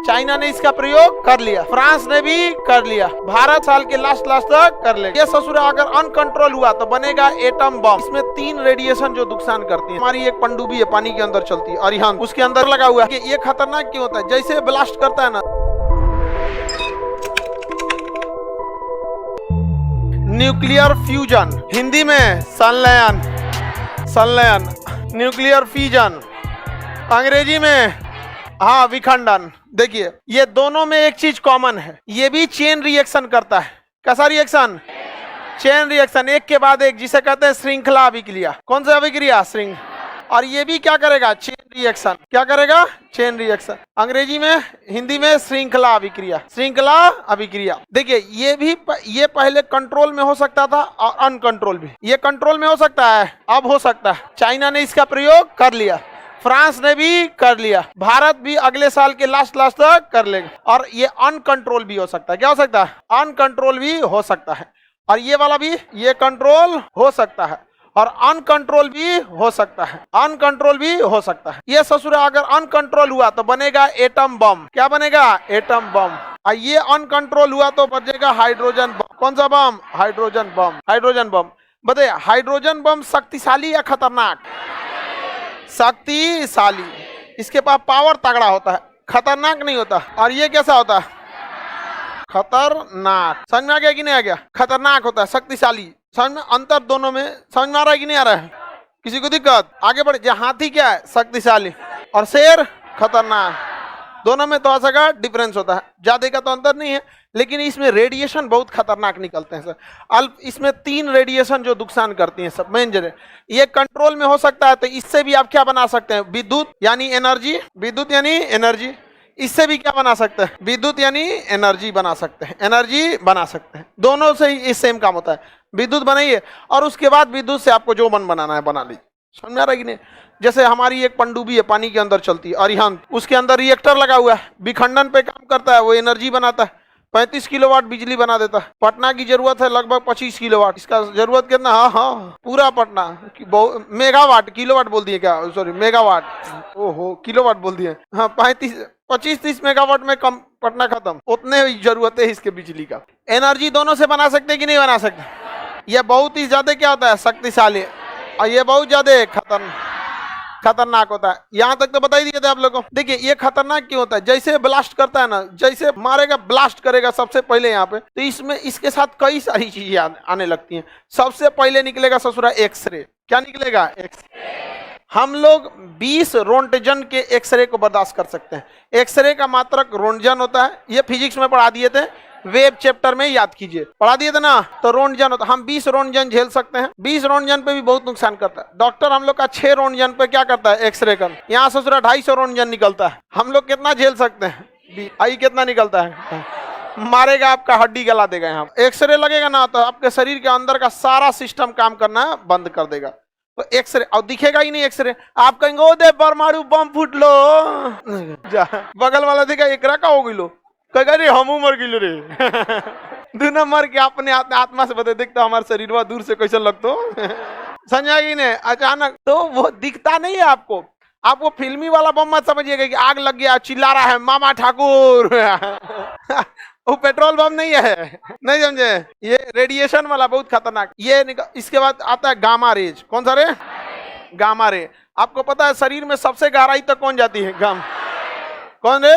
China ने इसका प्रयोग कर लिया, फ्रांस ने भी कर लिया, भारत साल के लास्ट तक कर लेगा। ये ससुरा अगर अनकंट्रोल हुआ तो बनेगा एटम बम। इसमें 3 रेडिएशन जो नुकसान करती है। हमारी एक पनडुब्बी है, पानी के अंदर चलती है, अरिहंत उसके अंदर लगा हुआ है। ये खतरनाक क्यों होता है? जैसे ब्लास्ट करता है ना, न्यूक्लियर फ्यूजन, हिंदी में संलयन, न्यूक्लियर फ्यूजन, अंग्रेजी में विखंडन। देखिए ये दोनों में एक चीज कॉमन है, ये भी चेन रिएक्शन करता है। कैसा रिएक्शन? चेन रिएक्शन, एक के बाद एक, जिसे कहते हैं श्रृंखला अभिक्रिया। कौन सा अभिक्रिया? श्रृंखला। और ये भी क्या करेगा? Chain reaction. क्या करेगा? Chain reaction. अंग्रेजी में, हिंदी में श्रृंखला अभिक्रिया, श्रृंखला अभिक्रिया। देखिए ये पहले कंट्रोल में हो सकता था और अनकंट्रोल भी। ये कंट्रोल में हो सकता है, अब हो सकता है। चाइना ने इसका प्रयोग कर लिया, फ्रांस ने भी कर लिया, भारत भी अगले साल के लास्ट तक कर लेगा। और ये अनकंट्रोल भी हो सकता है। क्या हो सकता है? अनकंट्रोल भी हो सकता है। और ये वाला भी, ये कंट्रोल हो सकता है और अनकंट्रोल भी हो सकता है, अनकंट्रोल भी हो सकता है। ये ससुरा अगर अनकंट्रोल हुआ तो बनेगा एटम बम। क्या बनेगा? Atom bomb. और ये अनकंट्रोल हुआ तो बनेगा हाइड्रोजन बम। कौन सा बम? Hydrogen bomb. Hydrogen bomb. बताइए, हाइड्रोजन बम शक्तिशाली या खतरनाक? शक्तिशाली। इसके पास पावर तगड़ा होता है, खतरनाक नहीं होता। और ये कैसा होता है? खतरनाक। समझ में आ गया कि नहीं आ गया? खतरनाक होता है, शक्तिशाली। समझ में अंतर दोनों में समझ में आ रहा है कि नहीं आ रहा है? किसी को दिक्कत? आगे बढ़े। हाथी क्या है? शक्तिशाली। और शेर खतरनाक। दोनों में थोड़ा सा डिफरेंस होता है, ज्यादा का तो अंतर नहीं है, लेकिन इसमें रेडिएशन बहुत खतरनाक निकलते हैं सर। इसमें 3 रेडिएशन जो नुकसान करती हैं सब मेन जगह। ये कंट्रोल में हो सकता है, तो इससे भी आप क्या बना सकते हैं? विद्युत यानी एनर्जी, विद्युत यानी एनर्जी। इससे भी क्या बना सकते हैं? विद्युत यानी एनर्जी बना सकते हैं, एनर्जी बना सकते हैं। दोनों से ही सेम काम होता है। विद्युत बनाइए और उसके बाद विद्युत से आपको जो मन बनाना है बना लीजिए। समझ में आ रहा है कि नहीं? जैसे हमारी एक पनडुब्बी है, पानी के अंदर चलती है, अरिहंत उसके अंदर रिएक्टर लगा हुआ है, विखंडन पे काम करता है, वो एनर्जी बनाता है, 35 किलोवाट बिजली बना देता है। पटना की जरूरत है लगभग 25 किलोवाट। इसका जरूरत कितना? हाँ पूरा पटना। मेगावाट, किलोवाट बोल दिए क्या? Sorry megawatt. ओहो किलोवाट बोल दिए। हाँ 25-30 मेगावाट में कम पटना खत्म। उतने जरूरत है इसके बिजली का। एनर्जी दोनों से बना सकते कि नहीं बना सकते? ये बहुत ही ज्यादा क्या होता है? शक्तिशाली। और ये बहुत ज्यादा खतरनाक होता है। यहां तक तो बता ही दिए थे आप लोगों को। देखिए ये खतरनाक क्यों होता है? जैसे ब्लास्ट करता है ना, जैसे मारेगा, ब्लास्ट करेगा सबसे पहले यहाँ पे, तो इसमें इसके साथ कई सारी चीजें आने लगती हैं। सबसे पहले निकलेगा ससुरा एक्सरे। क्या निकलेगा? एक्सरे। हम लोग 20 रोंटजन के एक्सरे को बर्दाश्त कर सकते हैं। एक्सरे का मात्रक रोंटजन होता है। ये फिजिक्स में पढ़ा दिए थे, वेब चैप्टर में याद कीजिए, पढ़ा दिए थे ना। तो रोंटजन होता है, हम 20 रोंटजन झेल सकते हैं। 20 रोंटजन पे भी बहुत नुकसान करता है। डॉक्टर हम लोग का 6 रोंटजन पे क्या करता है? एक्सरे कर। यहाँ ससुरा 250 रोंटजन निकलता है। हम लोग कितना झेल सकते हैं? आई कितना निकलता है? मारेगा, आपका हड्डी गला देगा। यहाँ एक्सरे लगेगा ना तो आपके शरीर के अंदर का सारा सिस्टम काम करना बंद कर देगा। तो एक्सरे, और दिखेगा ही नहीं एक्सरे। आप कहेंगे ओ दे परमाणु बम फूट लो, बगल वाला देखा एकरा का हो गई लो, कहेगा रे हम मर गिलो रे। दूना मर के अपने आत्मा से बता देखता हमारे शरीर वा दूर से कैसे लगतो। समझा कि नहीं? अचानक तो वो दिखता नहीं है आपको। आप वो फिल्मी वाला बम मत समझिएगा कि आग लग गया चिल्ला रहा है मामा ठाकुर। वो पेट्रोल बम नहीं है, नहीं समझे? ये रेडिएशन वाला बहुत खतरनाक। ये इसके बाद आता है गामा रेज। कौन सा रे? Gamma ray. आपको पता है शरीर में सबसे गहराई तक कौन जाती है? कौन रे?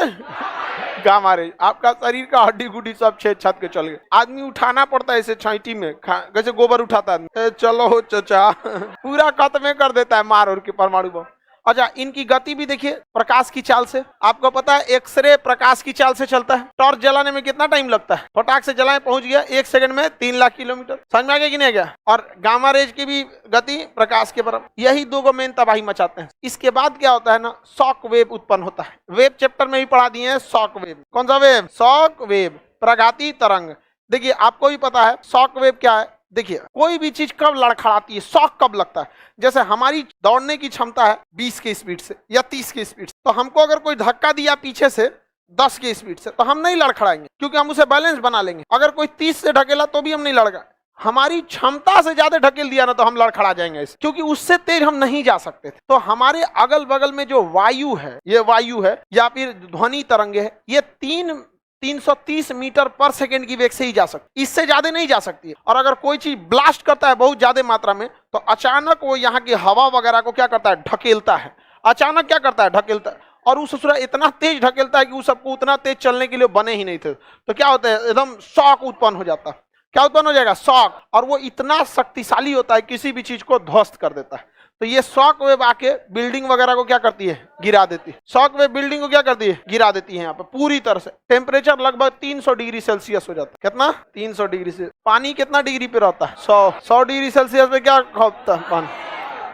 Gamma ray. आपका शरीर का हड्डी गुड्डी सब छेद छत के चल गए। आदमी उठाना पड़ता है इसे छाइटी में, जैसे गोबर उठाता है। चलो चचा, पूरा खत्म कर देता है मार और के परमाणु बम। अच्छा, इनकी गति भी देखिए प्रकाश की चाल से। आपको पता है एक्सरे प्रकाश की चाल से चलता है। टॉर्च जलाने में कितना टाइम लगता है? फटाक से जलाएं, पहुंच गया 1 सेकंड में 3 लाख किलोमीटर। समझ में आ गया कि नहीं गया? और गामा रेज की भी गति प्रकाश के बराबर। यही 2 मेन तबाही मचाते हैं। इसके बाद क्या होता है ना, शॉक वेव उत्पन्न होता है। वेब चैप्टर में भी पढ़ा दिए हैं शॉक वेव। कौन सा वेव? शॉक वेव, प्रघाती तरंग। देखिए आपको भी पता है शॉक वेव क्या है। देखिए कोई भी चीज कब लड़खड़ाती है, शॉक कब लगता है? जैसे हमारी दौड़ने की क्षमता है 20 के स्पीड से या 30 के स्पीड से, तो हमको अगर कोई धक्का दिया पीछे से 10 के स्पीड से, तो हम नहीं लड़खड़ाएंगे, क्योंकि हम उसे बैलेंस बना लेंगे। अगर कोई 30 से ढकेला तो भी हम नहीं लड़का हमारी क्षमता से ज्यादा ढकेल दिया ना तो हम लड़खड़ा जाएंगे इसे, क्योंकि उससे तेज हम नहीं जा सकते थे। तो हमारे अगल बगल में जो वायु है, ये वायु है या फिर ध्वनि तरंगे है, ये 330 मीटर पर सेकेंड की वेग से ही जा सकती, इससे ज्यादा नहीं जा सकती है। और अगर कोई चीज ब्लास्ट करता है बहुत ज्यादा मात्रा में तो अचानक वो यहाँ की हवा वगैरह को क्या करता है, ढकेलता है। अचानक क्या करता है, ढकेलता है। और उस ससुरा इतना तेज ढकेलता है कि उस सबको उतना तेज चलने के लिए बने ही नहीं थे। तो क्या होता है, एकदम शॉक उत्पन्न हो जाता है। क्या उत्पन्न हो जाएगा, शॉक। और वो इतना शक्तिशाली होता है, किसी भी चीज को ध्वस्त कर देता है। तो ये शॉक वेव आके बिल्डिंग वगैरह को क्या करती है, गिरा देती है। शॉक वेव बिल्डिंग को क्या करती है, गिरा देती है। यहाँ पे पूरी तरह से टेम्परेचर लगभग 300 डिग्री सेल्सियस हो जाता है। कितना, 300 डिग्री से। पानी कितना डिग्री पे रहता है, 100 डिग्री सेल्सियस पे क्या होता है पानी,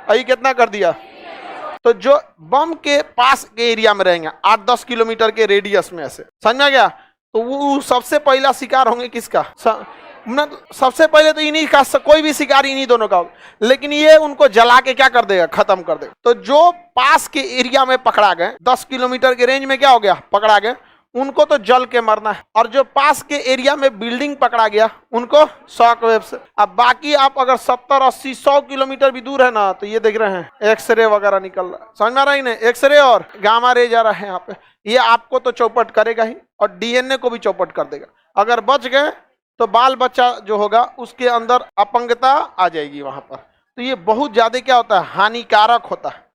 अभी कितना कर दिया। तो जो बम के पास के एरिया में रहेंगे 8-10 किलोमीटर के रेडियस में, ऐसे समझ में आ गया, तो वो सबसे पहला शिकार होंगे किसका, सबसे पहले तो इन्हीं का, कोई भी शिकार इन्हीं दोनों का होगा। लेकिन ये उनको जला के क्या कर देगा, खत्म कर देगा। तो जो पास के एरिया में पकड़ा गए, 10 किलोमीटर के रेंज में क्या हो गया, पकड़ा गए, उनको तो जल के मरना है। और जो पास के एरिया में बिल्डिंग पकड़ा गया उनको शॉक वेव से। अब बाकी आप अगर 70, 80, 100 किलोमीटर भी दूर है ना, तो ये देख रहे हैं एक्सरे वगैरह निकल रहा है, समझ में आ रहा है ना, एक्सरे और गामा रे जा रहा है यहाँ पे। ये आपको तो चौपट करेगा ही और डीएनए को भी चौपट कर देगा। अगर बच गए तो बाल बच्चा जो होगा उसके अंदर अपंगता आ जाएगी वहां पर। तो ये बहुत ज्यादा क्या होता है, हानिकारक होता है।